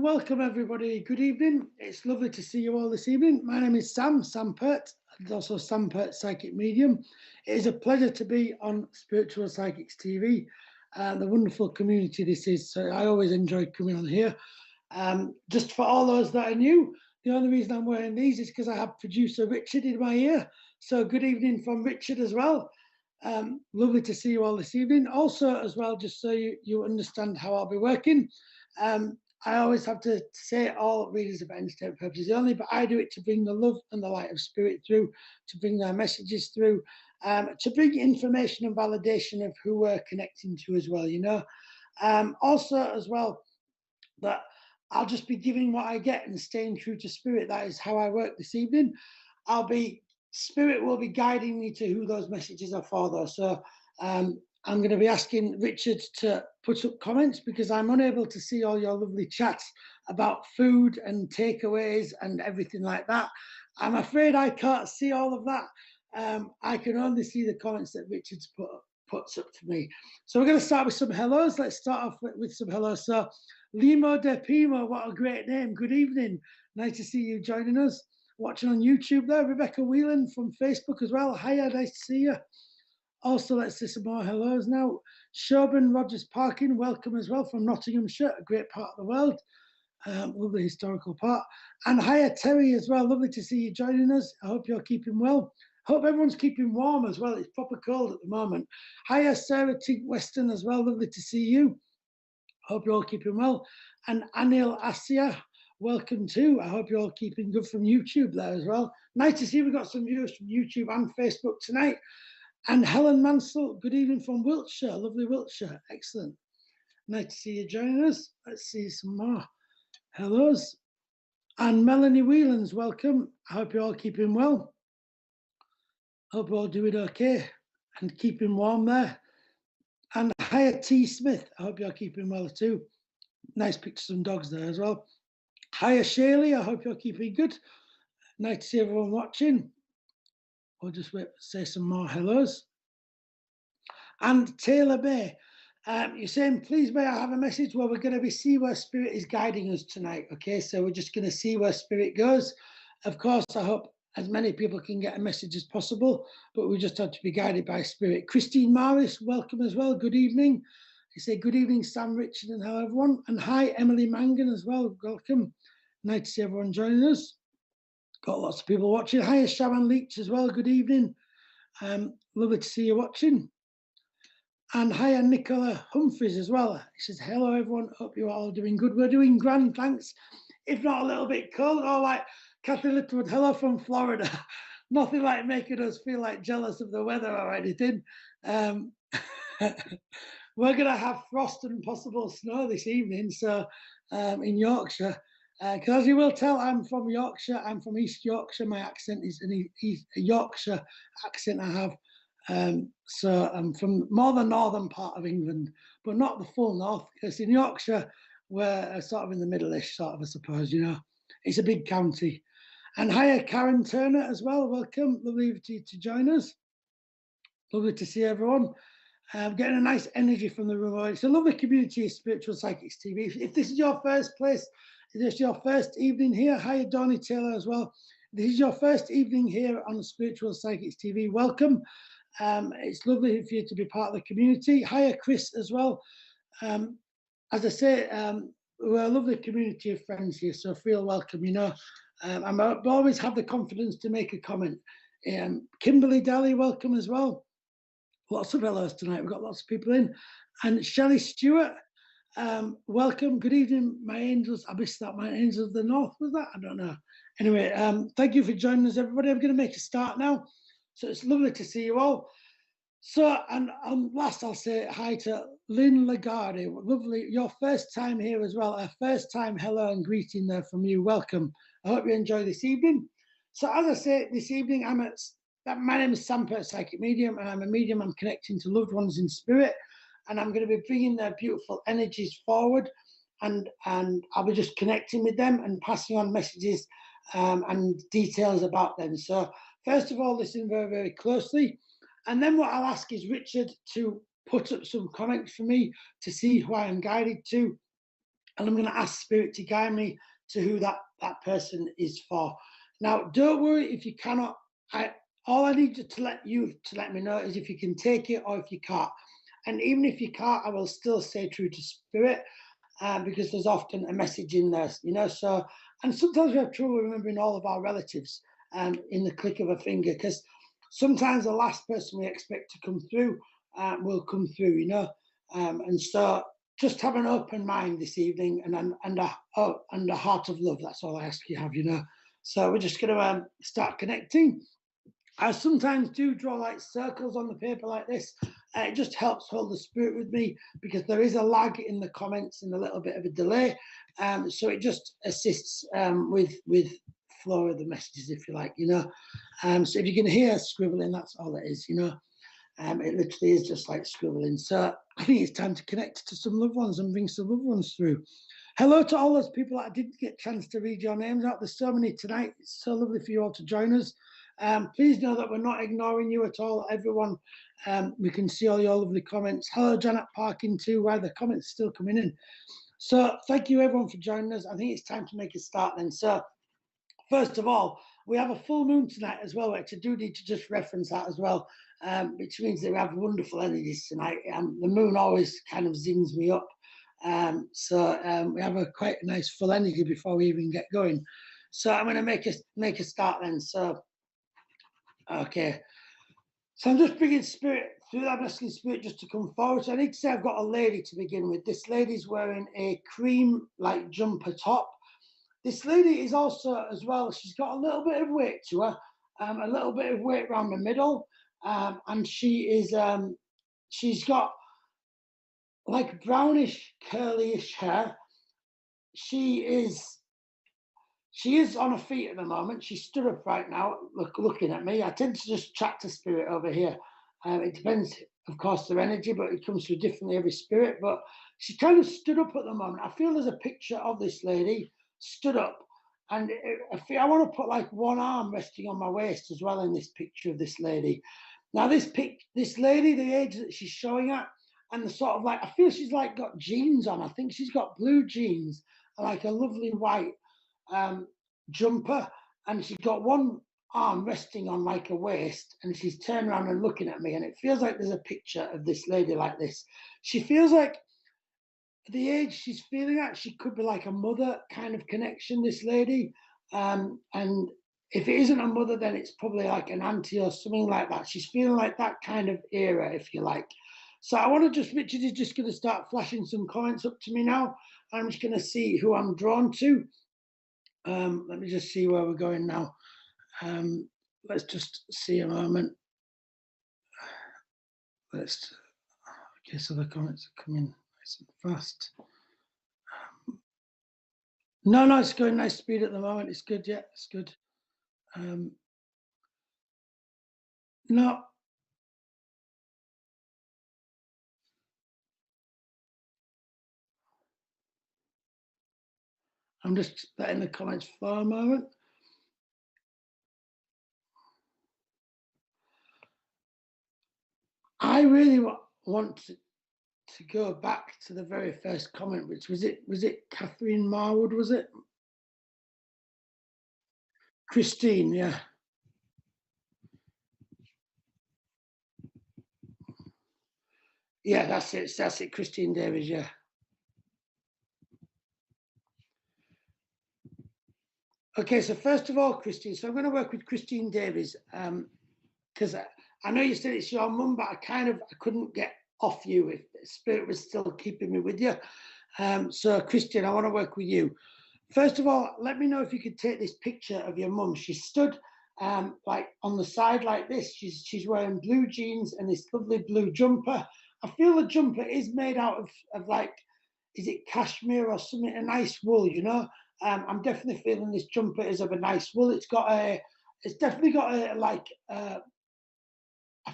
and welcome everybody. Good evening. It's lovely to see you all this evening. My name is Sam Pirt, and also Sam Pirt Psychic Medium. It is a pleasure to be on Spiritual Psychics TV and the wonderful community this is. So I always enjoy coming on here. Just for all those that are new, the only reason I'm wearing these is because I have producer Richard in my ear. So good evening from Richard as well. Lovely to see you all this evening. Also, as well, just so you understand how I'll be working, I always have to say all readers are for entertainment purposes only, but I do it to bring the love and the light of spirit through, to bring their messages through, to bring information and validation of who we're connecting to as well, you know. Also, as well, that I'll just be giving what I get and staying true to spirit. That is how I work this evening. Spirit will be guiding me to who those messages are for, though. So I'm going to be asking Richard to put up comments because I'm unable to see all your lovely chats about food and takeaways and everything like that. I'm afraid I can't see all of that. I can only see the comments that Richard's puts up to me. So we're going to start with some hellos. Let's start off with some hellos. So Limo de Pimo, what a great name. Good evening. Nice to see you joining us. Watching on YouTube there. Rebecca Whelan from Facebook as well. Hiya, nice to see you. Also, let's see some more hellos now. Shoban Rogers Parkin, welcome as well from Nottinghamshire, a great part of the world. Lovely historical part. And hiya, Terry as well. Lovely to see you joining us. I hope you're keeping well. Hope everyone's keeping warm as well. It's proper cold at the moment. Hiya, Sarah Tink Weston as well. Lovely to see you. Hope you're all keeping well. And Anil Asia, welcome too. I hope you're all keeping good from YouTube there as well. Nice to see we've got some viewers from YouTube and Facebook tonight. And Helen Mansell, good evening from Wiltshire, lovely Wiltshire, excellent. Nice to see you joining us. Let's see some more hellos. And Melanie Whelans, welcome. I hope you're all keeping well. Hope you're all doing okay and keeping warm there. And hiya T. Smith, I hope you're keeping well too. Nice pictures of some dogs there as well. Hiya Shaylee, I hope you're keeping good. Nice to see everyone watching. We'll just wait to say some more hellos. And Taylor Bay, you're saying, please may I have a message? Well, we're going to see where spirit is guiding us tonight, okay? So we're just going to see where spirit goes. Of course, I hope as many people can get a message as possible, but we just have to be guided by spirit. Christine Morris, welcome as well. Good evening. You say good evening, Sam, Richard, and hello, everyone. And hi, Emily Mangan as well. Welcome. Nice to see everyone joining us. Got lots of people watching. Hiya, Sharon Leach as well. Good evening. Lovely to see you watching. And hiya, Nicola Humphreys as well. She says, hello, everyone. Hope you're all doing good. We're doing grand, thanks. If not a little bit cold, or like Kathy Littlewood, hello from Florida. Nothing like making us feel like jealous of the weather or anything. We're going to have frost and possible snow this evening. So in Yorkshire. Because as you will tell, I'm from Yorkshire. I'm from East Yorkshire. My accent is an East Yorkshire accent I have. So I'm from more the northern part of England, but not the full north. Because in Yorkshire, we're sort of in the middle-ish, sort of, I suppose, you know. It's a big county. And hiya, Karen Turner as well. Welcome. Lovely to join us. Lovely to see everyone. Getting a nice energy from the room. It's a lovely community of Spiritual Psychics TV. If this is your first place, if this is your first evening here, hiya Donnie Taylor as well. If this is your first evening here on Spiritual Psychics TV, welcome. It's lovely for you to be part of the community. Hiya Chris as well. As I say, we're a lovely community of friends here, so feel welcome, you know. I always have the confidence to make a comment. Kimberly Daly, welcome as well. Lots of hellos tonight. We've got lots of people in. And Shelley Stewart, welcome. Good evening, my angels. I missed that. My angels of the north, was that? I don't know. Anyway, thank you for joining us, everybody. I'm going to make a start now. So it's lovely to see you all. So, and last I'll say hi to Lynn Lagarde. Lovely. Your first time here as well. Our first time hello and greeting there from you. Welcome. I hope you enjoy this evening. So as I say, this evening, my name is Sam Pirt, Psychic Medium, and I'm a medium. I'm connecting to loved ones in spirit, and I'm going to be bringing their beautiful energies forward, and I'll be just connecting with them and passing on messages and details about them. So first of all, listen very, very closely, and then what I'll ask is Richard to put up some comments for me to see who I am guided to, and I'm going to ask Spirit to guide me to who that person is for. Now, don't worry if you cannot. All I need to let me know is if you can take it or if you can't. And even if you can't, I will still stay true to Spirit, because there's often a message in there, you know. So, and sometimes we have trouble remembering all of our relatives in the click of a finger, because sometimes the last person we expect to come through will come through, you know. And so just have an open mind this evening, and a heart of love. That's all I ask you have, you know. So we're just going to start connecting. I sometimes do draw like circles on the paper like this. It just helps hold the spirit with me, because there is a lag in the comments and a little bit of a delay. So it just assists with flow of the messages, if you like, you know. So if you can hear scribbling, that's all it is, you know. It literally is just like scribbling. So I think it's time to connect to some loved ones and bring some loved ones through. Hello to all those people that I didn't get a chance to read your names out. There's so many tonight. It's so lovely for you all to join us. Please know that we're not ignoring you at all, everyone. We can see all your lovely comments. Hello, Janet Parkin too, where the comments still coming in. So thank you everyone for joining us. I think it's time to make a start then. So first of all, we have a full moon tonight as well, which I do need to just reference that as well, which means that we have wonderful energies tonight. The moon always kind of zings me up. So we have a quite a nice full energy before we even get going. So I'm going to make a start then. So okay, so I'm just bringing Spirit through that masculine Spirit just to come forward. So I need to say I've got a lady to begin with. This lady's wearing a cream like jumper top. This lady is also as well, she's got a little bit of weight to her, a little bit of weight around the middle, and she's got like brownish curlyish hair. She is on her feet at the moment. She stood up right now, looking at me. I tend to just chat to Spirit over here. It depends, of course, their energy, but it comes through differently every spirit. But she kind of stood up at the moment. I feel there's a picture of this lady stood up, and I want to put like one arm resting on my waist as well in this picture of this lady. Now, this lady, the age that she's showing at, and the sort of like, I feel she's like got jeans on. I think she's got blue jeans and like a lovely white jumper, and she's got one arm resting on like a waist, and she's turned around and looking at me, and it feels like there's a picture of this lady like this. She feels like the age she's feeling at, she could be like a mother kind of connection, this lady, and if it isn't a mother, then it's probably like an auntie or something like that. She's feeling like that kind of era, if you like. So I want to just, Richard is just going to start flashing some comments up to me now. I'm just going to see who I'm drawn to. Let me just see where we're going now. Let's just see a moment. Okay, so the comments are coming nice and fast. No, it's going nice speed at the moment. It's good, yeah, it's good. No. I'm just letting the comments flow a moment. I really want to go back to the very first comment, which was it Catherine Marwood, was it? Christine, yeah. Yeah, that's it, Christine Davies, yeah. Okay, so first of all, Christine, so I'm going to work with Christine Davies, because I know you said it's your mum, but I couldn't get off you if Spirit was still keeping me with you. So Christine, I want to work with you. First of all, let me know if you could take this picture of your mum. She stood like on the side like this. She's wearing blue jeans and this lovely blue jumper. I feel the jumper is made out of like, is it cashmere or something, a nice wool, you know? I'm definitely feeling this jumper is of a nice wool. It's definitely got a like, I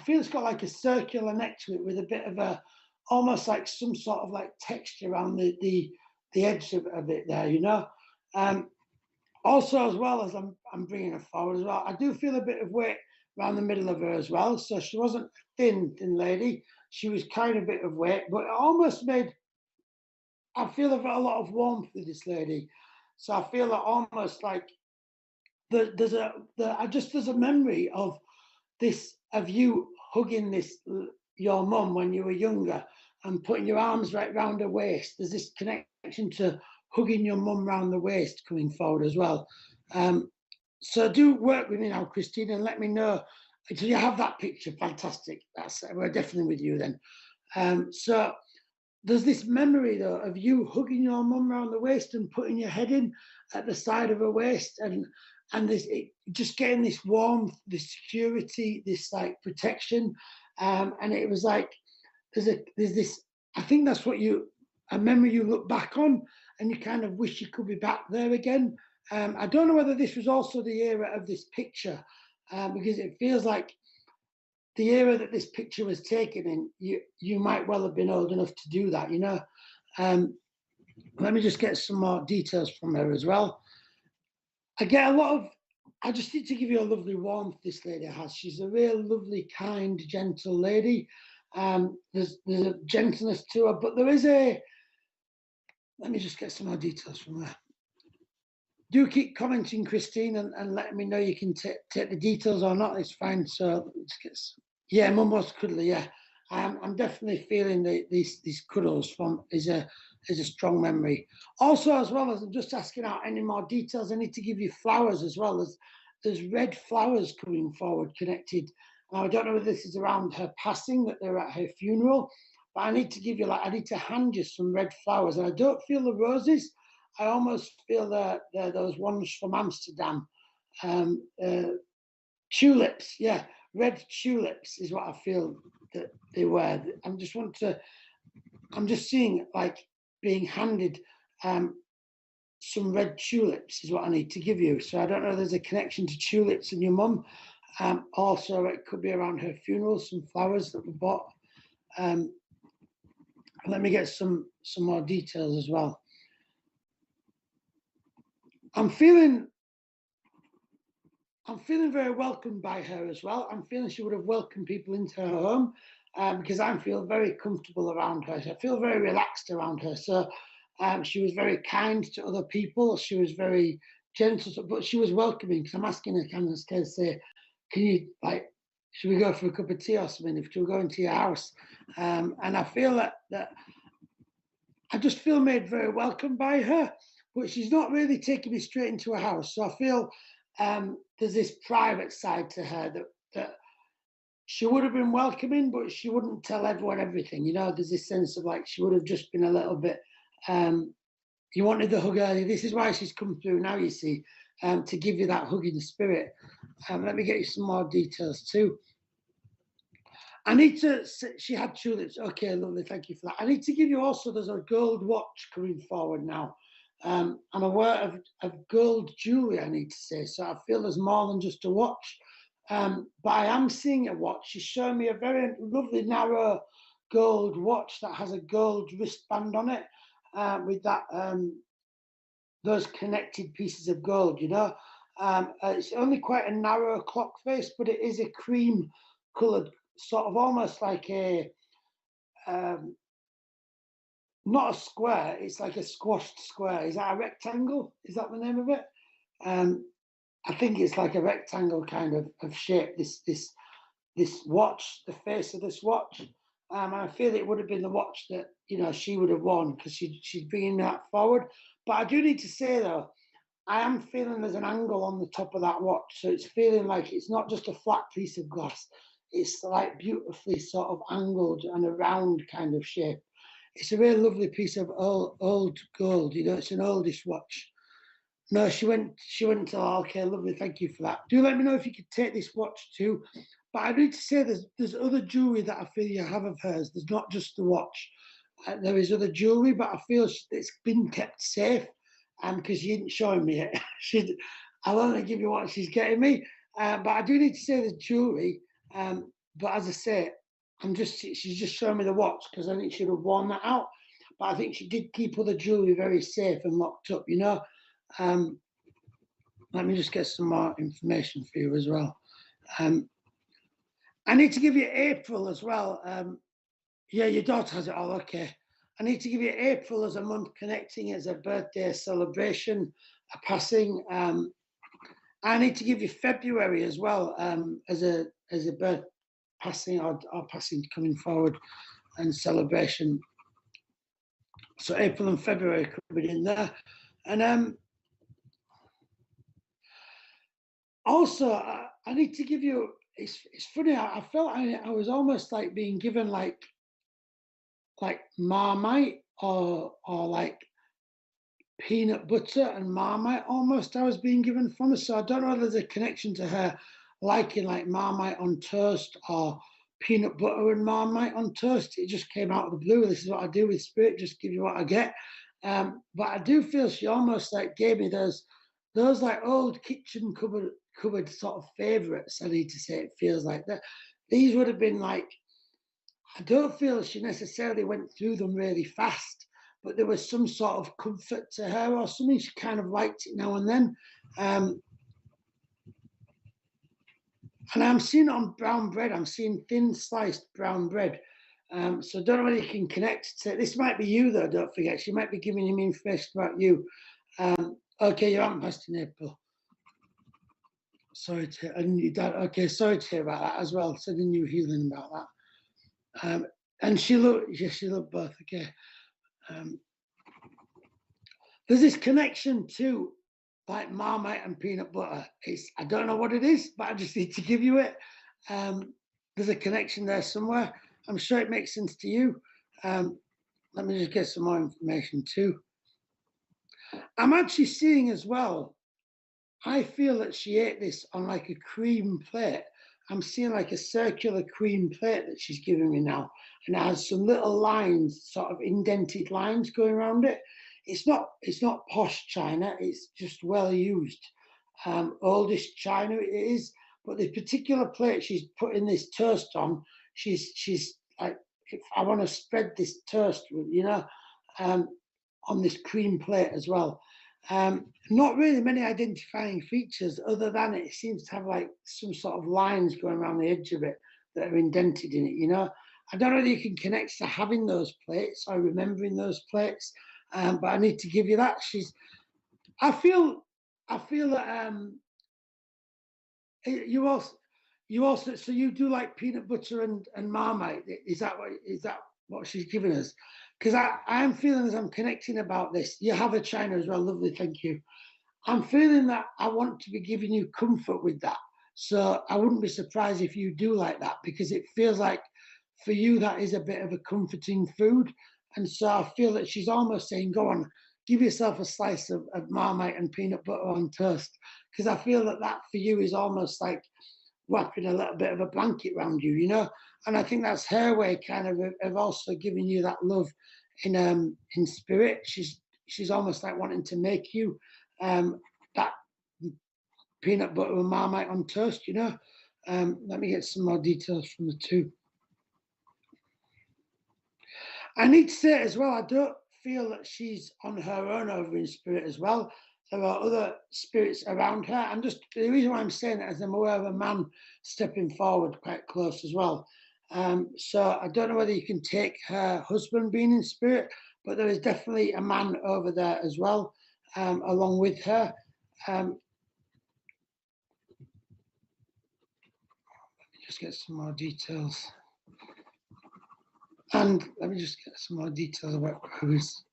feel it's got like a circular neck to it with a bit of a, almost like some sort of like texture around the edge of it there, you know? Also, as well as I'm bringing her forward as well, I do feel a bit of weight around the middle of her as well. So she wasn't a thin lady. She was kind of a bit of weight, but it almost made I feel a lot of warmth with this lady. So I feel that almost like there's a memory of this, of you hugging your mum when you were younger and putting your arms right round her waist. There's this connection to hugging your mum round the waist coming forward as well. So do work with me now, Christine, and let me know. Do you have that picture? Fantastic. We're definitely with you then. So there's this memory though of you hugging your mum around the waist and putting your head in at the side of her waist, and just getting this warmth, this security, this like protection, and it was like there's this. I think that's what a memory you look back on, and you kind of wish you could be back there again. I don't know whether this was also the era of this picture, because it feels like the era that this picture was taken in, you might well have been old enough to do that, you know. Let me just get some more details from her as well. I get a lot of, I just need to give you a lovely warmth this lady has. She's a real lovely, kind, gentle lady. There's a gentleness to her, but there is let me just get some more details from her. Do keep commenting, Christine, and letting me know you can take the details or not. It's fine. So let's get some. Yeah, mum was cuddly. Yeah, I'm definitely feeling these cuddles is a strong memory. Also, as well as I'm just asking out any more details, I need to give you flowers as well. There's red flowers coming forward connected. Now I don't know whether this is around her passing, that they're at her funeral, but I need to give you I need to hand you some red flowers, and I don't feel the roses. I almost feel they're those ones from Amsterdam. Tulips, yeah, red tulips is what I feel that they were. I'm just seeing like being handed some red tulips is what I need to give you. So I don't know if there's a connection to tulips and your mum. Also, it could be around her funeral, some flowers that were bought. Let me get some more details as well. I'm feeling very welcomed by her as well. I'm feeling she would have welcomed people into her home, because I feel very comfortable around her. I feel very relaxed around her. So she was very kind to other people. She was very gentle, but she was welcoming. Because I'm asking her, kind of say, can you, like, should we go for a cup of tea or something? If she'll go into your house, and I feel that I just feel made very welcome by her. But she's not really taking me straight into her house. So I feel there's this private side to her that she would have been welcoming, but she wouldn't tell everyone everything. You know, there's this sense of like she would have just been a little bit. You wanted the hug earlier. This is why she's come through now. You see, to give you that hugging spirit. Let me get you some more details too. I need to. She had tulips. Okay, lovely. Thank you for that. I need to give you also. There's a gold watch coming forward now. I'm aware of gold jewelry, I need to say. So I feel there's more than just a watch. But I am seeing a watch. She's showing me a very lovely, narrow gold watch that has a gold wristband on it, with that those connected pieces of gold, you know. It's only quite a narrow clock face, but it is a cream coloured, sort of almost like a not a square, it's like a squashed square. Is that a rectangle? Is that the name of it? I think it's like a rectangle kind of shape, this watch, the face of this watch. And I feel it would have been the watch that, you know, she would have worn because she's bringing that forward. But I do need to say though, I am feeling there's an angle on the top of that watch. So it's feeling like it's not just a flat piece of glass. It's like beautifully sort of angled and a round kind of shape. It's a really lovely piece of old gold, you know, it's an oldish watch. No, she went to, oh, okay, lovely, thank you for that. Do let me know if you could take this watch too. But I need to say there's other jewellery that I feel you have of hers. There's not just the watch. There is other jewellery, but I feel it's been kept safe, because she didn't show me it. I'll only give you what she's getting me. But I do need to say the jewellery. But as I say, she's just showing me the watch because I think she'd have worn that out. But I think she did keep other jewellery very safe and locked up, you know. Let me just get some more information for you as well. I need to give you April as well. Yeah, your daughter has it all, okay. I need to give you April as a month connecting as a birthday celebration, a passing. I need to give you February as well as a birth passing or passing coming forward and celebration. So April and February could be in there, and also I need to give you. It's funny. I felt I was almost like being given like Marmite or like peanut butter and Marmite almost I was being given from her. So I don't know whether there's a connection to her liking like Marmite on toast or peanut butter and Marmite on toast. It just came out of the blue. This is what I do with spirit, just give you what I get. But I do feel she almost like gave me those like old kitchen cupboard sort of favorites. I need to say it feels like that. These would have been like, I don't feel she necessarily went through them really fast, but there was some sort of comfort to her or something. She kind of liked it now and then. And I'm seeing on brown bread, I'm seeing thin sliced brown bread. So I don't know whether you can connect to this. Might be you though, don't forget. She might be giving me information about you. Okay, you haven't passed in April. Sorry to, and your dad, okay, sorry to hear about that as well. Sending you healing about that. And she looked, yes, she looked both, okay. There's this connection to like Marmite and peanut butter. I don't know what it is, but I just need to give you it. There's a connection there somewhere. I'm sure it makes sense to you. Let me just get some more information too. I'm actually seeing as well, I feel that she ate this on like a cream plate. I'm seeing like a circular cream plate that she's giving me now. And it has some little lines, sort of indented lines going around it. It's not posh china, it's just well used. Oldish china it is, but the particular plate she's putting this toast on, she's like, if I want to spread this toast with, on this cream plate as well. Not really many identifying features other than it seems to have like some sort of lines going around the edge of it that are indented in it. I don't know whether you can connect to having those plates or remembering those plates, but I need to give you that. I feel that you also so you do like peanut butter and Marmite. Is that what she's giving us? Because I am feeling as I'm connecting about this. You have a china as well, lovely, thank you. I'm feeling that I want to be giving you comfort with that. So I wouldn't be surprised if you do like that, because it feels like for you that is a bit of a comforting food. And so I feel that she's almost saying, go on, give yourself a slice of Marmite and peanut butter on toast. Because I feel that for you is almost like wrapping a little bit of a blanket around you. And I think that's her way kind of also giving you that love in spirit. She's almost like wanting to make you that peanut butter and Marmite on toast. Let me get some more details from the two. I need to say as well, I don't feel that she's on her own over in spirit as well. There are other spirits around her. And just the reason why I'm saying that is I'm aware of a man stepping forward quite close as well. So I don't know whether you can take her husband being in spirit, but there is definitely a man over there as well, along with her. Let me just get some more details. And let me just get some more details about who's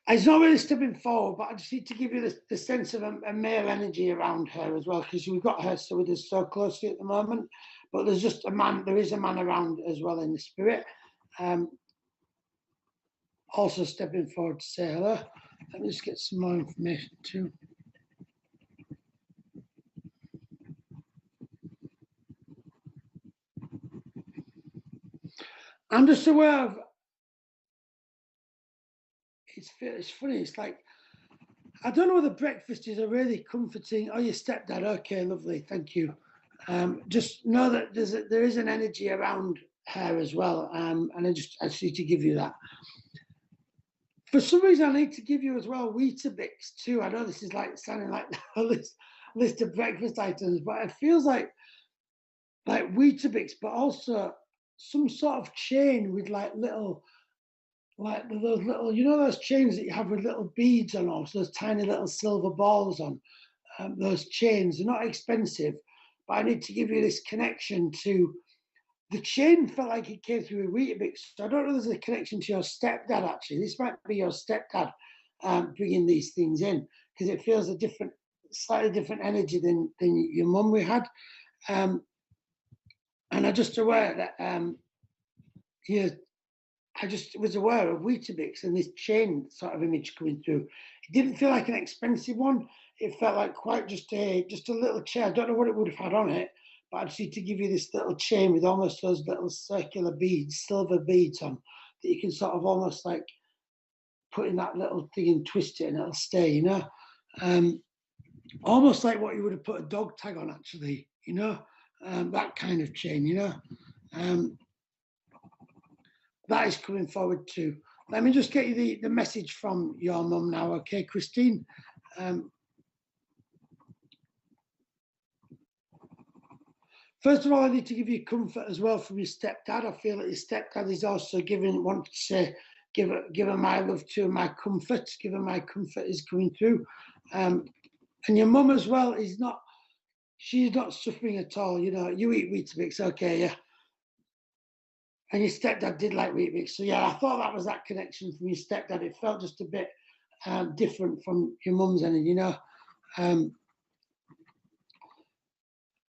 It's not really stepping forward, but I just need to give you the sense of a male energy around her as well, because we've got her so with us so closely at the moment. But there's just a man, there is a man around as well in the spirit. Also stepping forward to say hello. Let me just get some more information too. I'm just aware of, it's funny, it's like, I don't know whether breakfast is a really comforting, oh, your stepdad, okay, lovely, thank you. Just know that there is an energy around her as well, and I just need to give you that. For some reason, I need to give you as well Weetabix too. I know this is like sounding like a list of breakfast items, but it feels like like Weetabix, but also some sort of chain with like little, like those little, you know, those chains that you have with little beads on, also those tiny little silver balls on. Those chains are not expensive, but I need to give you this connection to the chain. Felt like it came through a Weetabix. So I don't know if there's a connection to your stepdad, actually. This might be your stepdad bringing these things in, because it feels a different, slightly different energy than your mum we had. And I'm just aware that yeah, I just was aware of Weetabix and this chain sort of image coming through. It didn't feel like an expensive one. It felt like quite just a little chair. I don't know what it would have had on it, but I just need to give you this little chain with almost those little circular beads, silver beads on, that you can sort of almost like put in that little thing and twist it and it'll stay, you know. Almost like what you would have put a dog tag on, actually, you know, that kind of chain, you know. That is coming forward too. Let me just get you the message from your mum now, okay, Christine? First of all, I need to give you comfort as well from your stepdad. I feel that your stepdad is also want to say, give her my love too, my comfort. Give her my comfort is coming through. And your mum as well is not, she's not suffering at all. You know, you eat Weetabix, okay, yeah. And your stepdad did like Weetabix. So yeah, I thought that was that connection from your stepdad. It felt just a bit different from your mum's energy, you know.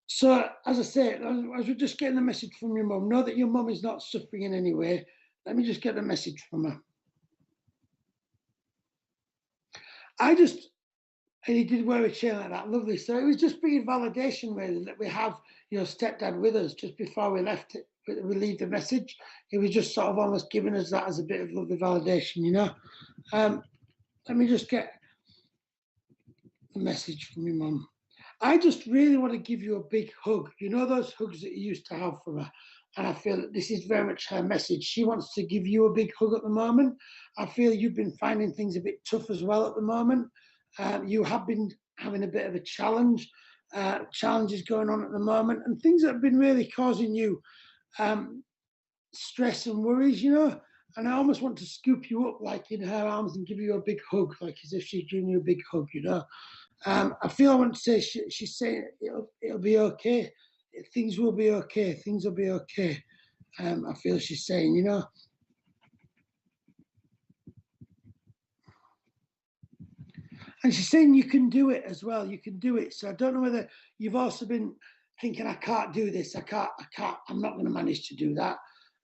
So as I say, as we're just getting the message from your mum, know that your mum is not suffering in any way. Let me just get the message from her. And he did wear a chain like that, lovely. So it was just bringing validation really that we have your stepdad with us just before we left it. We leave the message. It was just sort of almost giving us that as a bit of lovely validation, you know. Let me just get the message from your mum. I just really want to give you a big hug. You know those hugs that you used to have from her? And I feel that this is very much her message. She wants to give you a big hug at the moment. I feel you've been finding things a bit tough as well at the moment. You have been having a bit of a challenge, challenges going on at the moment, and things that have been really causing you stress and worries, you know. And I almost want to scoop you up like in her arms and give you a big hug, like as if she's giving you a big hug, you know. I feel I want to say she's saying it'll be okay. Things will be okay. Things will be okay. I feel she's saying, you know. And she's saying you can do it as well. You can do it. So I don't know whether you've also been thinking, I can't do this. I can't. I'm not going to manage to do that.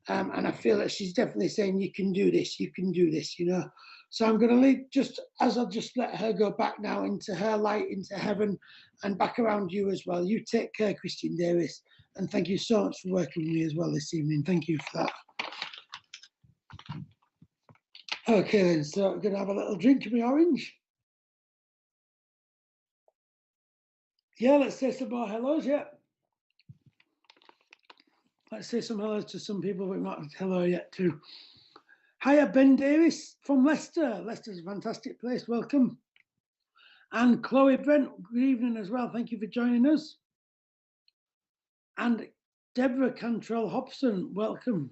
And I feel that she's definitely saying you can do this. You can do this, you know. So I'm going to leave I'll just let her go back now into her light, into heaven, and back around you as well. You take care, Christine Davis. And thank you so much for working with me as well this evening. Thank you for that. Okay, then, so I'm going to have a little drink of my orange. Yeah, let's say some more hellos, yeah. Let's say some hellos to some people we've not hello yet too. Hiya, Ben Davis from Leicester. Leicester's a fantastic place, welcome. And Chloe Brent, good evening as well. Thank you for joining us. And Deborah Cantrell Hobson, welcome.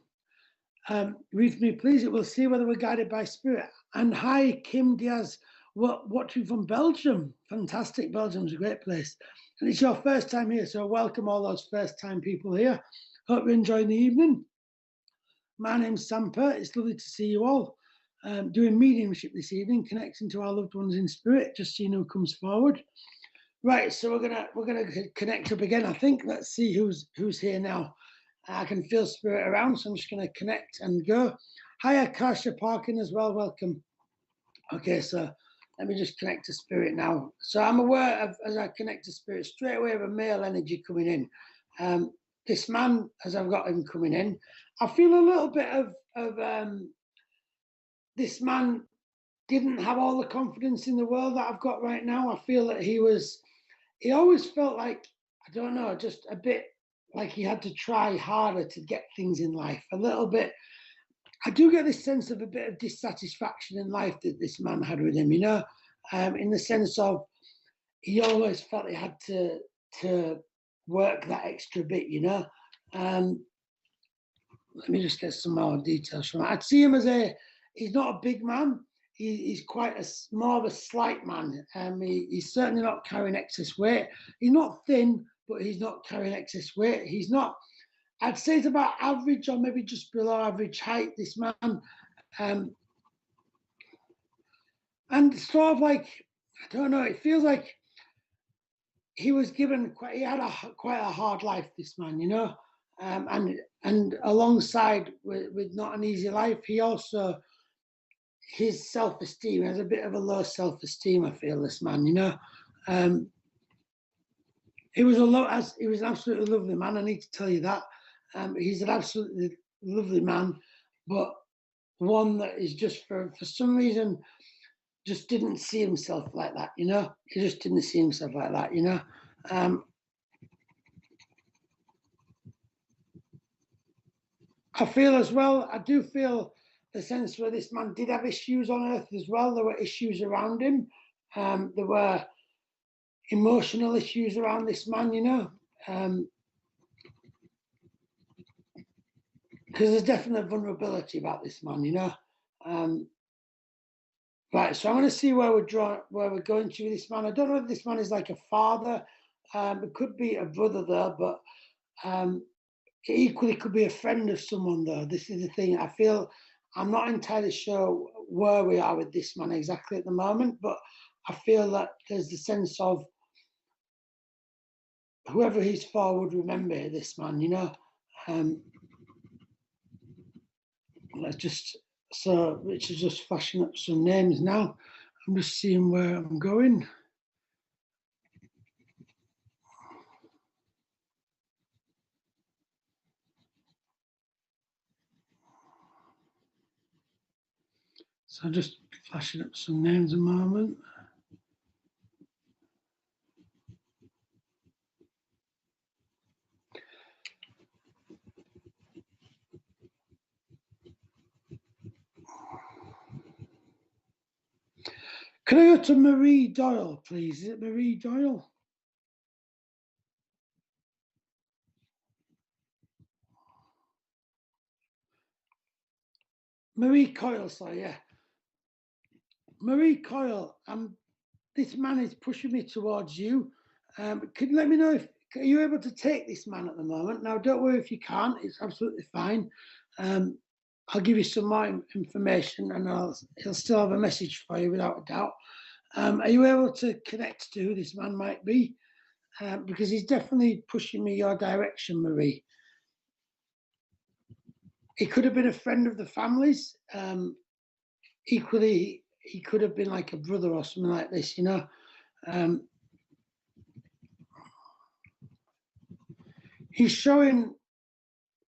Read me, please. It will see whether we're guided by spirit. And hi, Kim Diaz, watching from Belgium. Fantastic. Belgium's a great place. And it's your first time here, so welcome all those first time people here. Hope you're enjoying the evening. My name's Sam Pirt. It's lovely to see you all. Doing mediumship this evening, connecting to our loved ones in spirit, just seeing who comes forward. Right, so we're gonna connect up again. I think. Let's see who's here now. I can feel spirit around, so I'm just gonna connect and go. Hi, Akasha Parkin as well. Welcome. Okay, so let me just connect to spirit now. So I'm aware of, as I connect to spirit, straight away of a male energy coming in. This man, as I've got him coming in, I feel a little bit of this man didn't have all the confidence in the world that I've got right now. I feel that he always felt like, I don't know, just a bit like he had to try harder to get things in life. A little bit, I do get this sense of a bit of dissatisfaction in life that this man had with him, you know, in the sense of he always felt he had to work that extra bit, you know. Let me just get some more details from it. I'd see him as he's not a big man. He's quite more of a slight man. He's certainly not carrying excess weight. He's not thin, but he's not carrying excess weight. He's not, I'd say it's about average or maybe just below average height, this man. And sort of like, I don't know, it feels like he was given he had quite a hard life, this man, you know. And alongside with not an easy life, he also, his self-esteem has a bit of a low self-esteem, I feel, this man, you know. He was an absolutely lovely man, I need to tell you that. He's an absolutely lovely man, but one that is just for some reason just didn't see himself like that, you know. He just didn't see himself like that, you know. I feel as well, I do feel the sense where this man did have issues on earth as well. There were issues around him. There were emotional issues around this man, you know. Because there's definite vulnerability about this man, you know. Right, so I'm going to see where we're going to with this man. I don't know if this man is like a father. It could be a brother there, but it equally could be a friend of someone though. This is the thing. I feel I'm not entirely sure where we are with this man exactly at the moment, but I feel that there's the sense of whoever he's for would remember this man, you know. Let's just, so Richard's just flashing up some names now. I'm just seeing where I'm going. So I'm just flashing up some names a moment. Can I go to Marie Doyle, please? Is it Marie Doyle? Marie Coyle, sorry, yeah. Marie Coyle, this man is pushing me towards you. Can you let me know if are you able to take this man at the moment? Now, don't worry if you can't; it's absolutely fine. I'll give you some more information, and he'll still have a message for you without a doubt. Are you able to connect to who this man might be? Because he's definitely pushing me your direction, Marie. He could have been a friend of the family's. Equally, he could have been like a brother or something like this, you know. He's showing,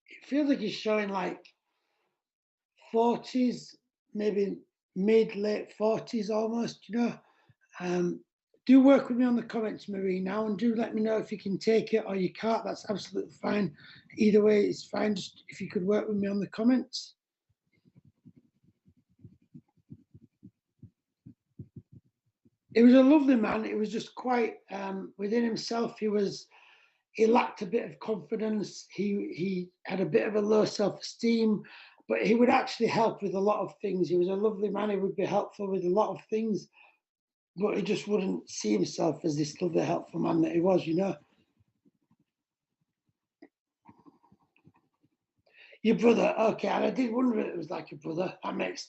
it feels like he's showing like 40s, maybe late 40s almost, you know. Do work with me on the comments, Marie, now, and do let me know if you can take it or you can't. That's absolutely fine. Either way, it's fine. Just if you could work with me on the comments. He was a lovely man. He was just quite within himself. He lacked a bit of confidence. He had a bit of a low self-esteem, but he would actually help with a lot of things. He was a lovely man. He would be helpful with a lot of things, but he just wouldn't see himself as this lovely, helpful man that he was, you know. Your brother, okay, and I did wonder if it was like a brother.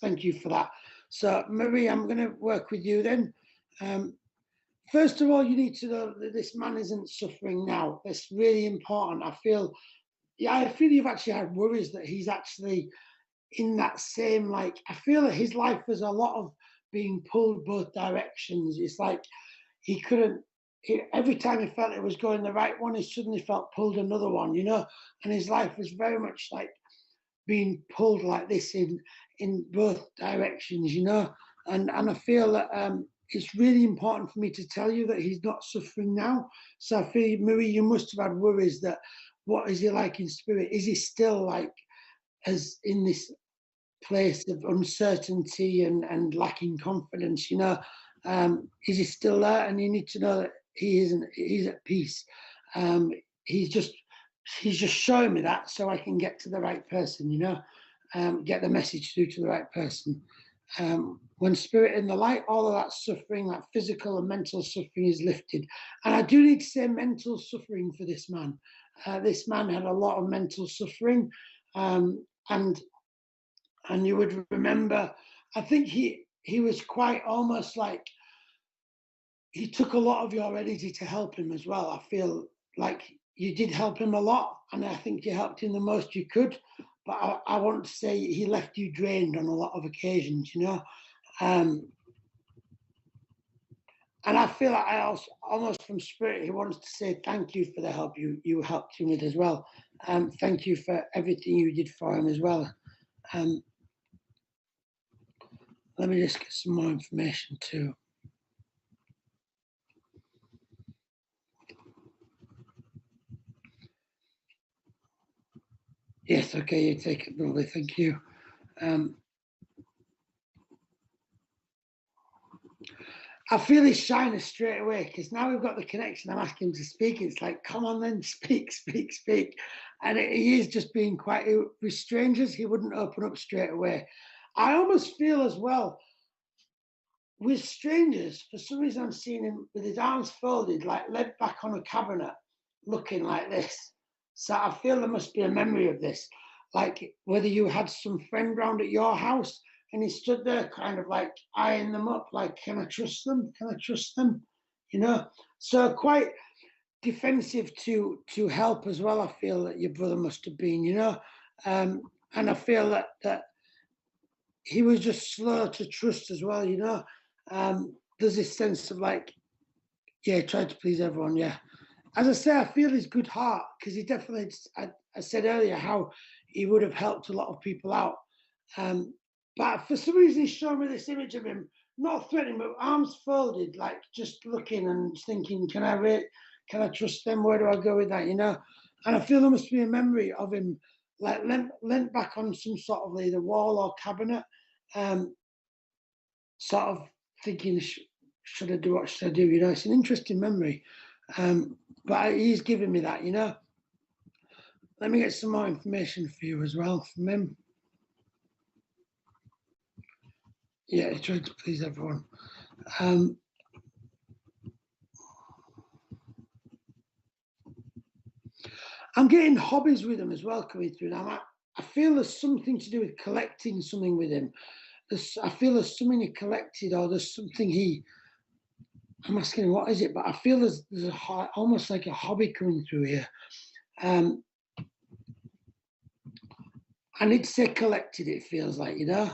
Thank you for that. So, Marie, I'm going to work with you then. First of all, you need to know that this man isn't suffering now. That's really important. I feel you've actually had worries that he's actually in that same, like, I feel that his life was a lot of being pulled both directions. It's like he couldn't, every time he felt it was going the right one, he suddenly felt pulled another one, you know, and his life was very much like being pulled like this in both directions, you know, and I feel that it's really important for me to tell you that he's not suffering now. So I feel, Marie, you must have had worries that what is he like in spirit? Is he still like as in this place of uncertainty and lacking confidence, you know? Is he still there? And you need to know that he's at peace. he's just showing me that so I can get to the right person, you know, get the message through to the right person. When spirit in the light, all of that suffering, that physical and mental suffering is lifted. And I do need to say mental suffering for this man. This man had a lot of mental suffering, and you would remember, I think he was quite almost like, he took a lot of your energy to help him as well. I feel like you did help him a lot, and I think you helped him the most you could. But I want to say he left you drained on a lot of occasions, you know. And I feel like I also, almost from spirit, he wants to say thank you for the help you helped him with as well. Thank you for everything you did for him as well. Let me just get some more information too. Yes, okay, you take it, lovely, thank you. I feel his shyness straight away, because now we've got the connection. I'm asking him to speak. It's like, come on then, speak, speak, speak. And he is just being quite, with strangers, he wouldn't open up straight away. I almost feel as well, with strangers, for some reason I'm seeing him with his arms folded, like lead back on a cabinet, looking like this. So I feel there must be a memory of this. Like whether you had some friend round at your house and he stood there kind of like eyeing them up, like, can I trust them? Can I trust them? You know? So quite defensive to help as well, I feel that your brother must have been, you know? And I feel that he was just slow to trust as well, you know? There's this sense of like, yeah, try to please everyone, yeah. As I say, I feel his good heart, because he definitely, I said earlier how he would have helped a lot of people out. But for some reason, he's showing me this image of him, not threatening, but arms folded, like just looking and thinking, can I trust them? Where do I go with that, you know? And I feel there must be a memory of him, like leant back on some sort of either wall or cabinet, sort of thinking, should I do, what should I do? You know, it's an interesting memory. But he's giving me that, you know. Let me get some more information for you as well from him. Yeah, he's trying to please everyone. I'm getting hobbies with him as well coming through now. I feel there's something to do with collecting something with him. I feel there's something he collected, or there's something I'm asking him what is it, but I feel there's almost like a hobby coming through here. I need to say collected, it feels like, you know.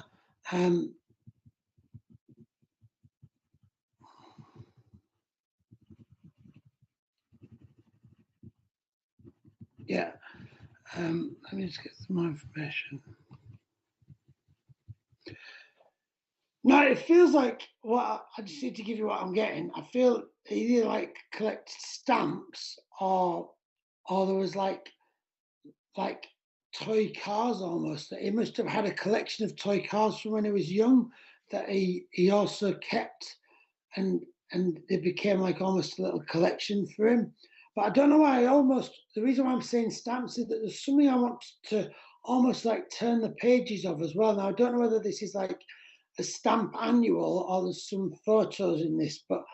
Yeah. Let me just get some more information. No, it feels like what I just need to give you what I'm getting. I feel he either like collect stamps, or there was like toy cars almost. That he must have had a collection of toy cars from when he was young that he also kept, and it became like almost a little collection for him. But I don't know why. The reason why I'm saying stamps is that there's something I want to almost like turn the pages of as well. Now I don't know whether this is like a stamp annual or there's some photos in this, but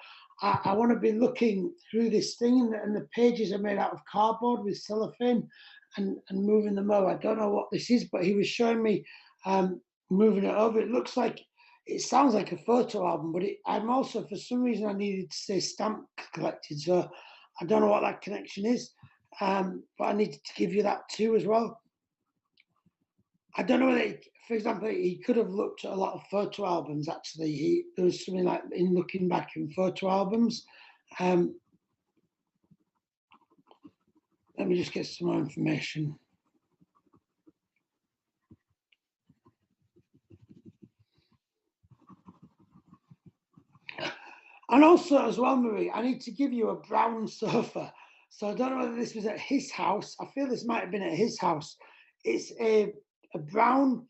I want to be looking through this thing, and the pages are made out of cardboard with cellophane, and moving them over. I don't know what this is, but he was showing me moving it over. It sounds like a photo album, but I'm also, for some reason, I needed to say stamp collected, so I don't know what that connection is, but I needed to give you that too as well. I don't know whether, for example, he could have looked at a lot of photo albums. Actually, there was something like in looking back in photo albums. Let me just get some more information. And also, as well, Marie, I need to give you a brown sofa. So I don't know whether this was at his house. I feel this might have been at his house. It's a brown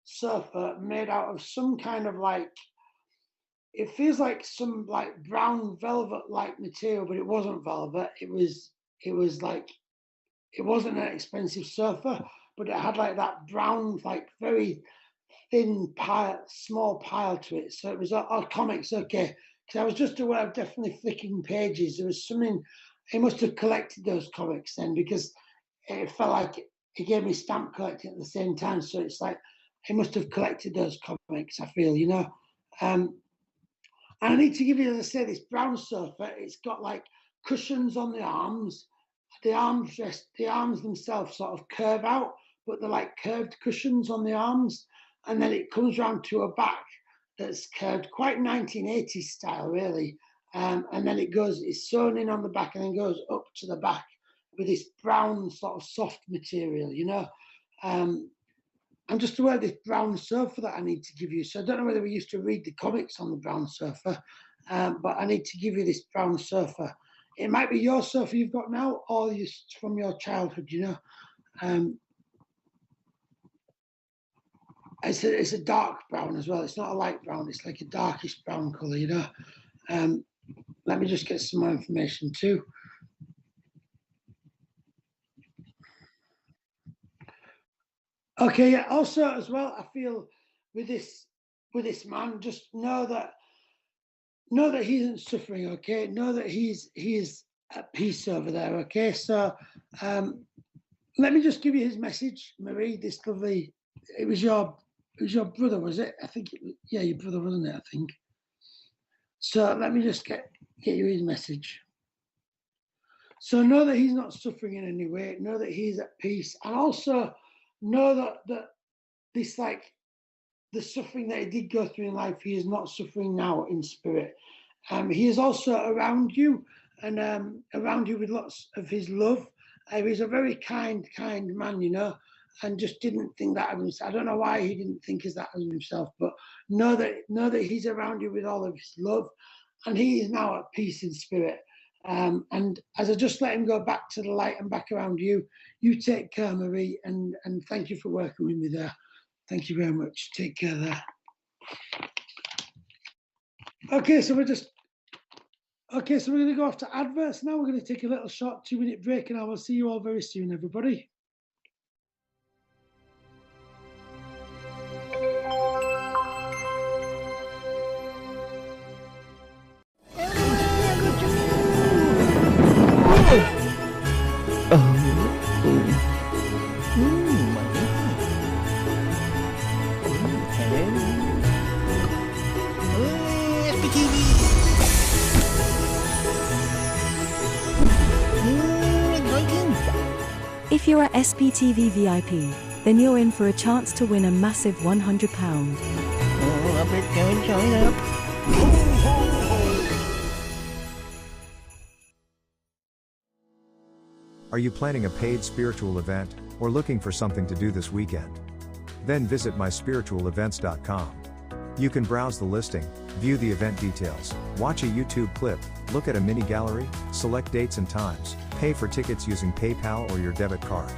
sofa made out of some kind of like, it feels like some like brown velvet like material, but it wasn't velvet. It was like it wasn't an expensive sofa, but it had like that brown, like very thin pile, small pile to it. So it was all comics, okay. Because I was just aware of definitely flicking pages. There was something, he must have collected those comics then, because it felt like he gave me stamp collecting at the same time. So it's like he must have collected those comics, I feel, you know. And I need to give you, as I say, this brown sofa. It's got like cushions on the arms. The arms themselves sort of curve out, but they're like curved cushions on the arms. And then it comes round to a back that's curved, quite 1980s style, really. And then it's sewn in on the back and then goes up to the back with this brown sort of soft material, you know. I'm just aware of this brown sofa that I need to give you. So I don't know whether we used to read the comics on the brown sofa, but I need to give you this brown sofa. It might be your sofa you've got now, or from your childhood, you know. It's a dark brown as well. It's not a light brown. It's like a darkish brown colour, you know. Let me just get some more information too. Okay, yeah. Also, as well, I feel with this man, just know that he isn't suffering. Okay, know that he is at peace over there. Okay, so let me just give you his message, Marie. This lovely. It was your brother, was it? I think. Yeah, your brother, wasn't it? I think. So let me just get you his message. So know that he's not suffering in any way. Know that he's at peace, and also know that this, like, the suffering that he did go through in life, he is not suffering now in spirit. He is also around you, and around you with lots of his love. He's a very kind man, you know, and just didn't think that of himself. I don't know why he didn't think as that of himself, but know that he's around you with all of his love, and he is now at peace in spirit. And as I just let him go back to the light and back around you, you take care, Marie, and thank you for working with me there. Thank you very much. Take care there. Okay, so we're going to go off to adverts now. We're going to take a little short 2-minute break, and I will see you all very soon, everybody. If you're a SPTV VIP, then you're in for a chance to win a massive £100. Are you planning a paid spiritual event, or looking for something to do this weekend? Then visit myspiritualevents.com. You can browse the listing, view the event details, watch a YouTube clip, look at a mini gallery, select dates and times, pay for tickets using PayPal or your debit card.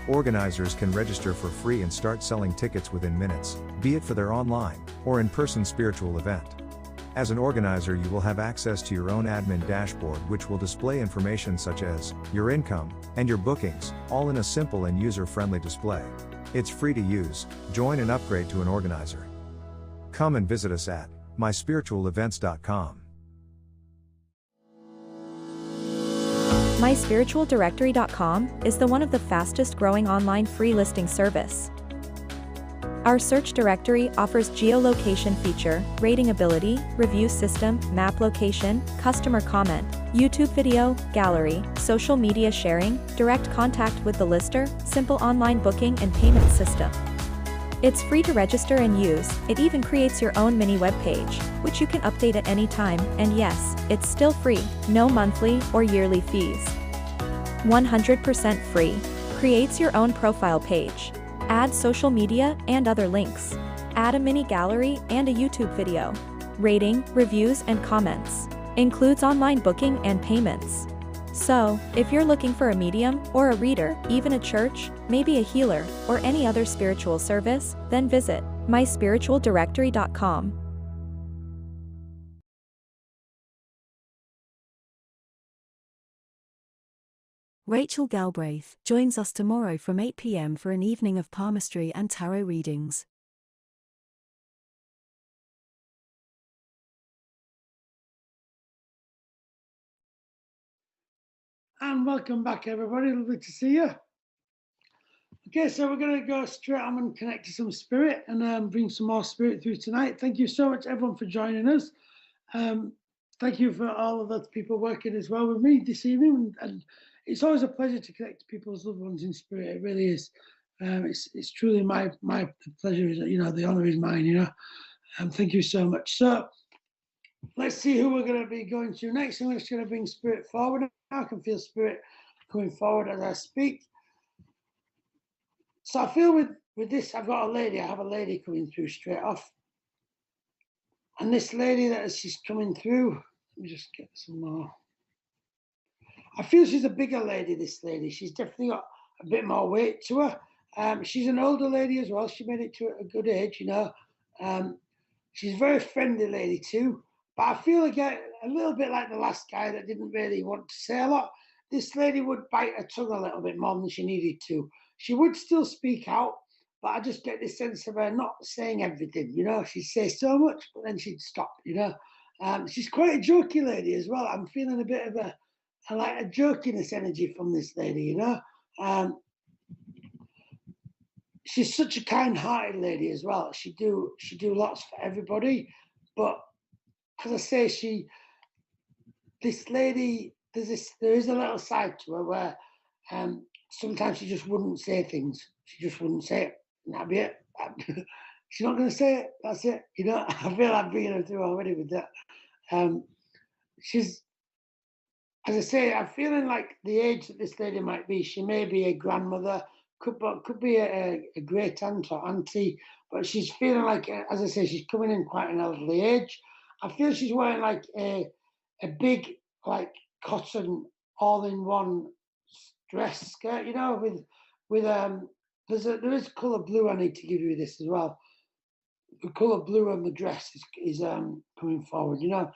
Organizers can register for free and start selling tickets within minutes, be it for their online or in-person spiritual event. As an organizer, you will have access to your own admin dashboard, which will display information such as your income and your bookings, all in a simple and user-friendly display. It's free to use. Join and upgrade to an organizer. Come and visit us at myspiritualevents.com. MySpiritualDirectory.com is one of the fastest growing online free listing service. Our search directory offers geolocation feature, rating ability, review system, map location, customer comment, YouTube video, gallery, social media sharing, direct contact with the lister, simple online booking and payment system. It's free to register and use. It even creates your own mini web page, which you can update at any time, and yes, it's still free, no monthly or yearly fees. 100% free. Creates your own profile page. Add social media and other links. Add a mini gallery and a YouTube video. Rating, reviews and comments. Includes online booking and payments. So, if you're looking for a medium or a reader, even a church, maybe a healer, or any other spiritual service, then visit myspiritualdirectory.com. Rachel Galbraith, joins us tomorrow from 8 p.m. for an evening of palmistry and tarot readings. And welcome back, everybody. Lovely to see you. Okay, so we're going to go straight on and connect to some spirit and bring some more spirit through tonight. Thank you so much, everyone, for joining us. Thank you for all of those people working as well with me this evening. And it's always a pleasure to connect to people's loved ones in spirit. It really is. It's truly my pleasure. You know, the honor is mine. You know, thank you so much. So let's see who we're going to be going to next. I'm just going to bring spirit forward. I can feel spirit coming forward as I speak. So I feel with this, I've got a lady. I have a lady coming through straight off. And this lady that she's coming through, let me just get some more. I feel she's a bigger lady, this lady. She's definitely got a bit more weight to her. She's an older lady as well. She made it to a good age, you know. She's a very friendly lady too. But I feel again a little bit like the last guy that didn't really want to say a lot. This lady would bite her tongue a little bit more than she needed to. She would still speak out, but I just get this sense of her not saying everything, you know. She'd say so much, but then she'd stop, you know. She's quite a jokey lady as well. I'm feeling a bit of like a jokiness energy from this lady, you know. She's such a kind-hearted lady as well. She do lots for everybody, but as I say, this lady, there is a little side to her where sometimes she just wouldn't say things. She just wouldn't say it. And that'd be it. She's not going to say it. That's it. You know, I feel I'm bringing her through already with that. She's, as I say, I'm feeling like the age that this lady might be. She may be a grandmother, could be a great aunt or auntie, but she's feeling like, as I say, she's coming in quite an elderly age. I feel she's wearing like a big like cotton all-in-one dress skirt, you know, with there is colour blue. I need to give you this as well. The colour blue on the dress is coming forward, you know.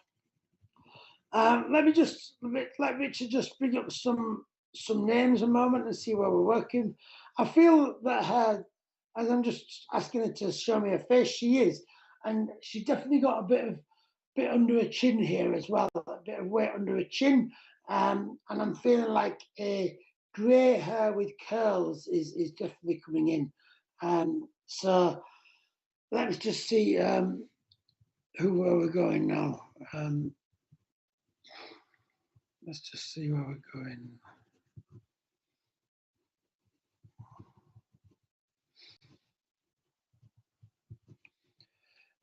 Let Richard just bring up some names a moment and see where we're working. I feel that her, as I'm just asking her to show me her face, she is, and she's definitely got a bit under her chin here as well, a bit of weight under her chin, and I'm feeling like a grey hair with curls is definitely coming in. So let's just see where we're going now. Let's just see where we're going.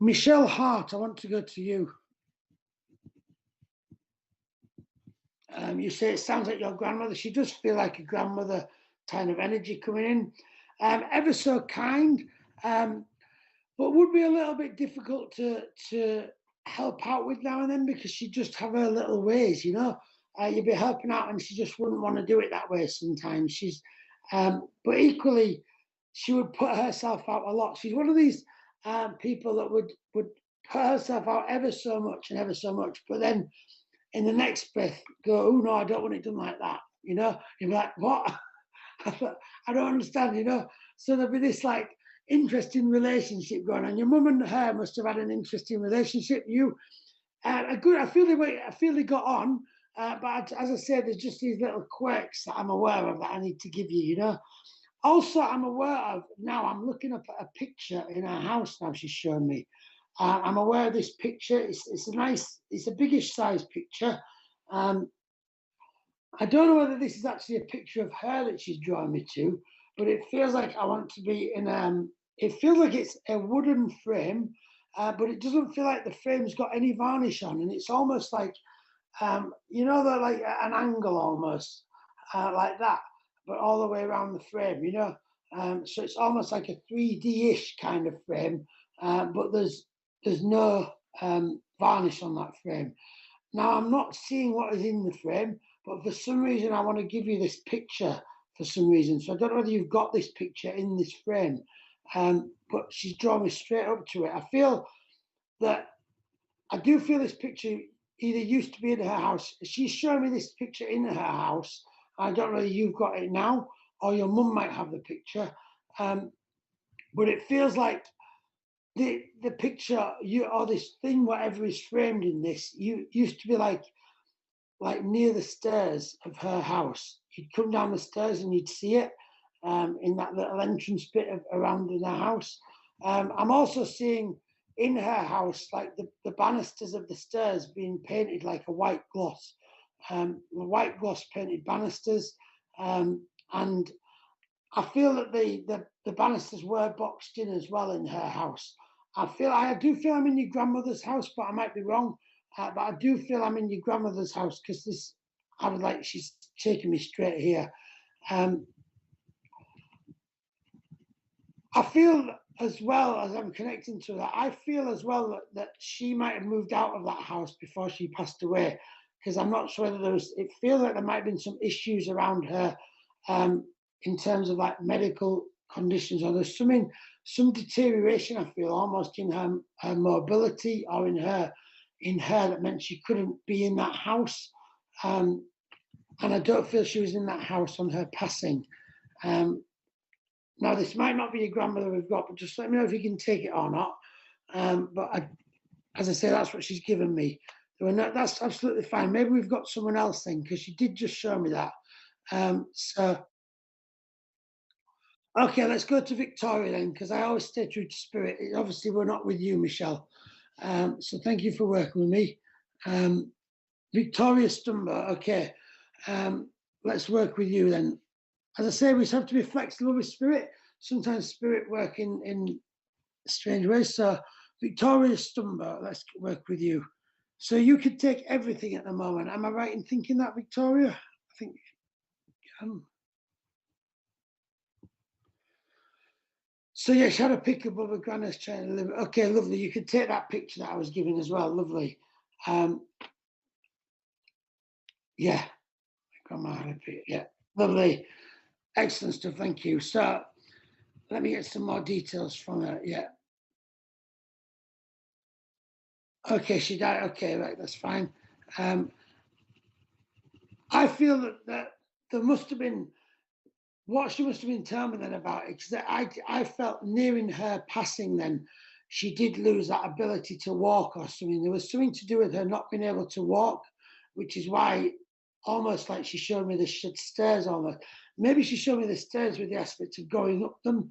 Michelle Hart, I want to go to you. You say it sounds like your grandmother. She does feel like a grandmother kind of energy coming in. Ever so kind, but would be a little bit difficult to help out with now and then because she just have her little ways, you know. You'd be helping out and she just wouldn't want to do it that way sometimes. But equally, she would put herself out a lot. She's one of these people that would put herself out ever so much, but then in the next breath go, oh no, I don't want it done like that. You know, you're like, what? I don't understand, you know. So there'll be this like interesting relationship going on. Your mum and her must have had an interesting relationship. I feel they got on. But as I said, there's just these little quirks that I'm aware of that I need to give you, you know. Also, I'm aware of, now I'm looking up at a picture in her house now she's shown me. I'm aware of this picture. It's a biggish size picture. I don't know whether this is actually a picture of her that she's drawn me to, but it feels like I want to be in, it feels like it's a wooden frame, but it doesn't feel like the frame's got any varnish on, and it's almost like, you know, that like an angle almost, like that, but all the way around the frame, you know. So it's almost like a 3D-ish kind of frame, but there's no varnish on that frame. Now I'm not seeing what is in the frame, but for some reason I want to give you this picture for some reason. So I don't know whether you've got this picture in this frame, but she's drawn me straight up to it. I do feel this picture either used to be in her house. She's showing me this picture in her house, I don't know whether you've got it now or your mum might have the picture, but it feels like the picture or this thing, whatever is framed in this, you used to be like near the stairs of her house. You'd come down the stairs and you'd see it in that little entrance bit around in her house. I'm also seeing in her house like the banisters of the stairs being painted like a white gloss, white gloss painted banisters, and I feel that the banisters were boxed in as well in her house. I do feel I'm in your grandmother's house, but I might be wrong. But I do feel I'm in your grandmother's house because this, I was like, she's taking me straight here. I feel as well as I'm connecting to that, I feel as well that she might have moved out of that house before she passed away, because I'm not sure whether it feels like there might have been some issues around her in terms of like medical conditions, or there's some deterioration, I feel, almost in her mobility or in her that meant she couldn't be in that house. And I don't feel she was in that house on her passing. Now, this might not be your grandmother we've got, but just let me know if you can take it or not. As I say, that's what she's given me. That's absolutely fine. Maybe we've got someone else then, because she did just show me that. Okay, let's go to Victoria then, because I always stay true to spirit. Obviously, we're not with you, Michelle. So thank you for working with me. Victoria Stumber, okay. Let's work with you then. As I say, we have to be flexible with spirit. Sometimes spirit work in strange ways. So Victoria Stumber, let's work with you. So you could take everything at the moment. Am I right in thinking that, Victoria? I think So yeah, she had a pick above her granny's trying to live. Okay, lovely. You could take that picture that I was giving as well. Lovely. Yeah, grandma had a pick. Yeah, lovely. Excellent stuff. Thank you. So let me get some more details from her. Yeah. Okay, she died. Okay, right, that's fine. I feel that there must have been what she must have been telling me then about it, because I felt nearing her passing then, she did lose that ability to walk or something. There was something to do with her not being able to walk, which is why almost like she showed me the stairs almost. Maybe she showed me the stairs with the aspect of going up them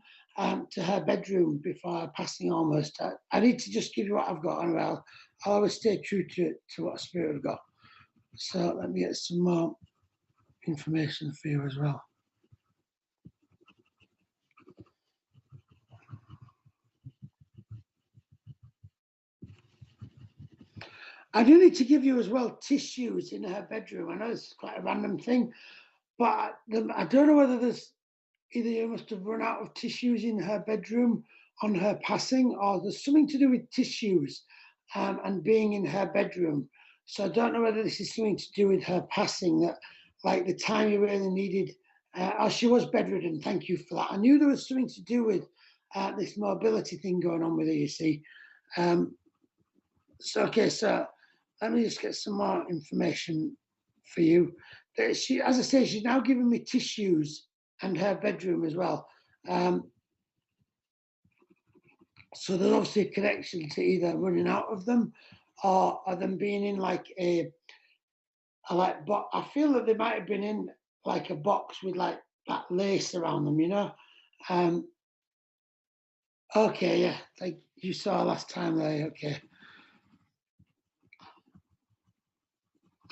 to her bedroom before her passing almost. I need to just give you what I've got, and I'll always stay true to what spirit I've got. So let me get some more information for you as well. I do need to give you as well tissues in her bedroom. I know this is quite a random thing, but I don't know whether there's either you must have run out of tissues in her bedroom on her passing, or there's something to do with tissues and being in her bedroom. So I don't know whether this is something to do with her passing, that like the time you really needed, or she was bedridden, thank you for that. I knew there was something to do with this mobility thing going on with her, you see. Okay, so let me just get some more information for you. She, as I say, she's now giving me tissues and her bedroom as well. So there's obviously a connection to either running out of them or them being in like I feel that they might have been in like a box with like that lace around them, you know. Okay, yeah, like you saw last time there. Okay.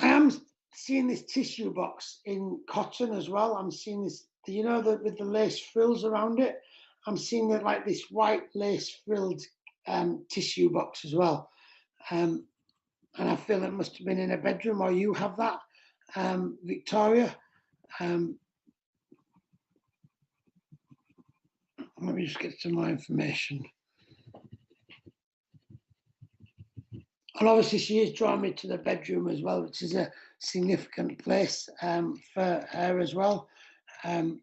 I am seeing this tissue box in cotton as well. I'm seeing this, you know, with the lace frills around it. I'm seeing that like this white lace frilled tissue box as well. And I feel it must have been in a bedroom, or you have that, Victoria. Let me just get some more information. And obviously she is drawing me to the bedroom as well, which is a significant place for her as well. And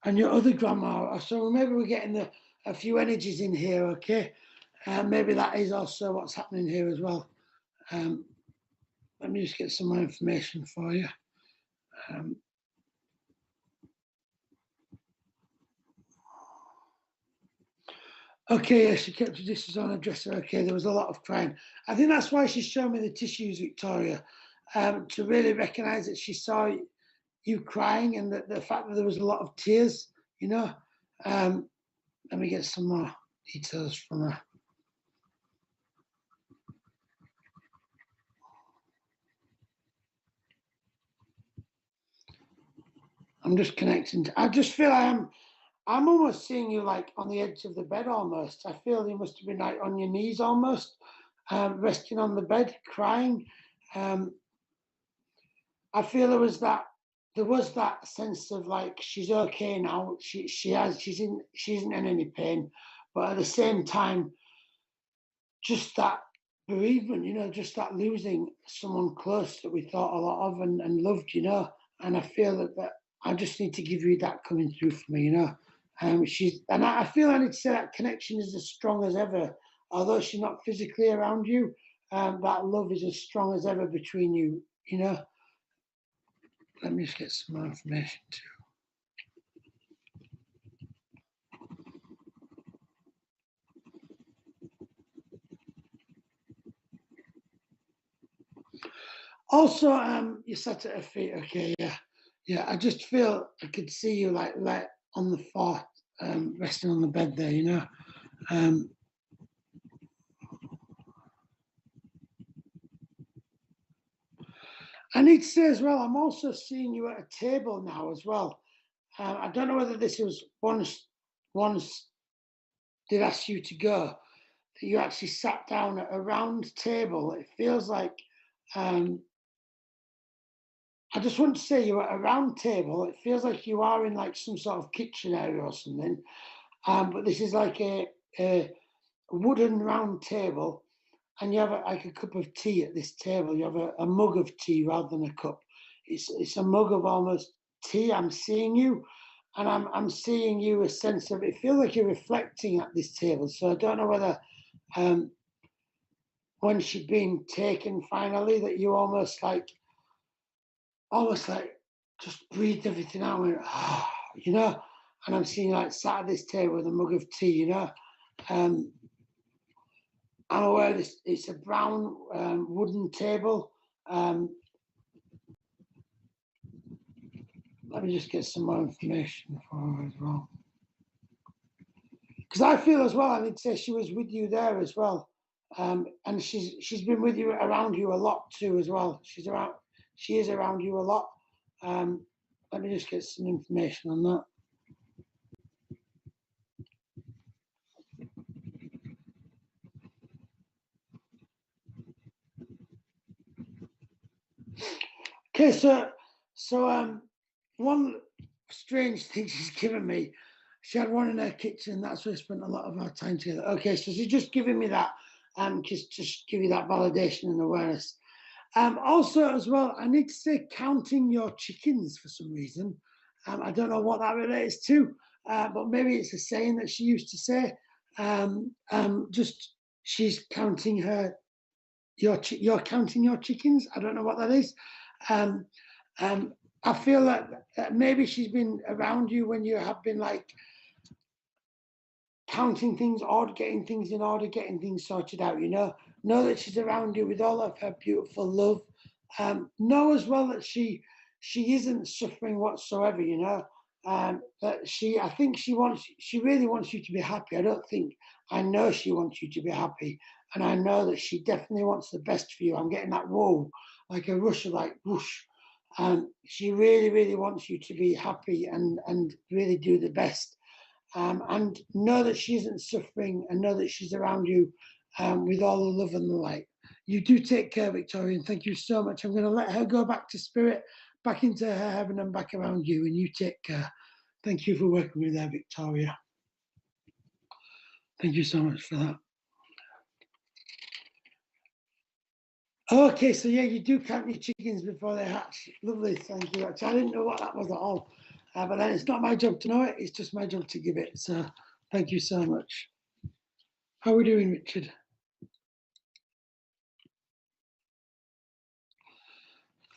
your other grandma, so maybe we're getting a few energies in here, okay? Maybe that is also what's happening here as well. let me just get some more information for you. Okay, yeah, she kept the dishes on her dresser. Okay, there was a lot of crying. I think that's why she's showing me the tissues, Victoria, to really recognise that she saw you crying and that the fact that there was a lot of tears, you know. Let me get some more details from her. I'm just connecting. I just feel I'm almost seeing you like on the edge of the bed almost. I feel you must have been like on your knees almost, resting on the bed, crying. I feel there was that sense of like she's okay now. She isn't in any pain, but at the same time, just that bereavement, you know, just that losing someone close that we thought a lot of and loved, you know. And I feel that I just need to give you that coming through for me, you know. I feel I need to say that connection is as strong as ever, although she's not physically around you. That love is as strong as ever between you, you know. Let me just get some more information too. Also, you sat at her feet. Okay, yeah. I just feel I could see you like on the floor, resting on the bed there. You know. I need to say as well, I'm also seeing you at a table now as well. I don't know whether this was once did ask you to go, that you actually sat down at a round table. It feels like, I just want to say you're at a round table. It feels like you are in like some sort of kitchen area or something. But this is like a wooden round table, and you have like a cup of tea at this table. You have a mug of tea rather than a cup. It's a mug of almost tea. I'm seeing you, and I'm seeing you a sense of it. Feels like you're reflecting at this table. So I don't know whether when she'd been taken finally, that you almost like just breathed everything out and went, you know. And I'm seeing you like sat at this table with a mug of tea, you know. I'm aware this it's a brown wooden table. Let me just get some more information for her as well. Because I feel as well, I need to say she was with you there as well. And she's been with you, around you a lot too as well. She is around you a lot. Let me just get some information on that. Okay, so one strange thing she's given me, she had one in her kitchen, and that's where I spent a lot of our time together. Okay, so she's just giving me that, just give you that validation and awareness. Also, as well, I need to say counting your chickens for some reason. I don't know what that relates to, but maybe it's a saying that she used to say. Just she's counting you're counting your chickens. I don't know what that is. I feel that maybe she's been around you when you have been like counting things, or getting things in order, getting things sorted out, you know. Know that she's around you with all of her beautiful love. Know as well that she isn't suffering whatsoever, you know. That I think she really wants you to be happy. I know she wants you to be happy, and I know that she definitely wants the best for you. I'm getting that whoa, like a rush of like whoosh. She really, really wants you to be happy and really do the best. And know that she isn't suffering, and know that she's around you with all the love and the light. You do take care, Victoria, and thank you so much. I'm going to let her go back to spirit, back into her heaven and back around you, and you take care. Thank you for working with her, Victoria. Thank you so much for that. Okay, so yeah, you do count your chickens before they hatch. Lovely, thank you. I didn't know what that was at all. But then it's not my job to know it, it's just my job to give it. So thank you so much. How are we doing, Richard?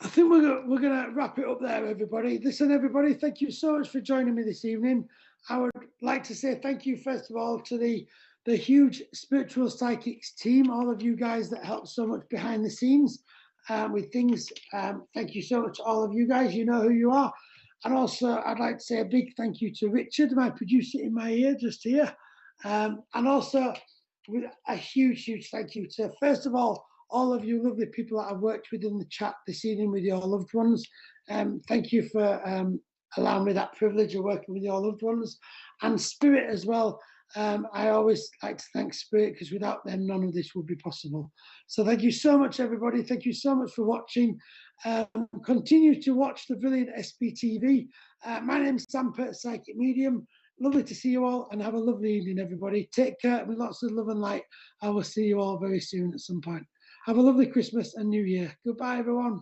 I think we're going to wrap it up there, everybody. Listen, everybody, thank you so much for joining me this evening. I would like to say thank you, first of all, to the huge Spiritual Psychics team, all of you guys that help so much behind the scenes with things. Thank you so much, all of you guys. You know who you are. And also, I'd like to say a big thank you to Richard, my producer in my ear, just here. And also, with a huge, huge thank you to, first of all of you lovely people that I've worked with in the chat this evening with your loved ones. Thank you for allowing me that privilege of working with your loved ones. And Spirit as well. I always like to thank Spirit, because without them, none of this would be possible. So thank you so much, everybody. Thank you so much for watching. Continue to watch the brilliant SPTV. My name's Sam Pirt, Psychic Medium. Lovely to see you all, and have a lovely evening, everybody. Take care with lots of love and light. I will see you all very soon at some point. Have a lovely Christmas and New Year. Goodbye, everyone.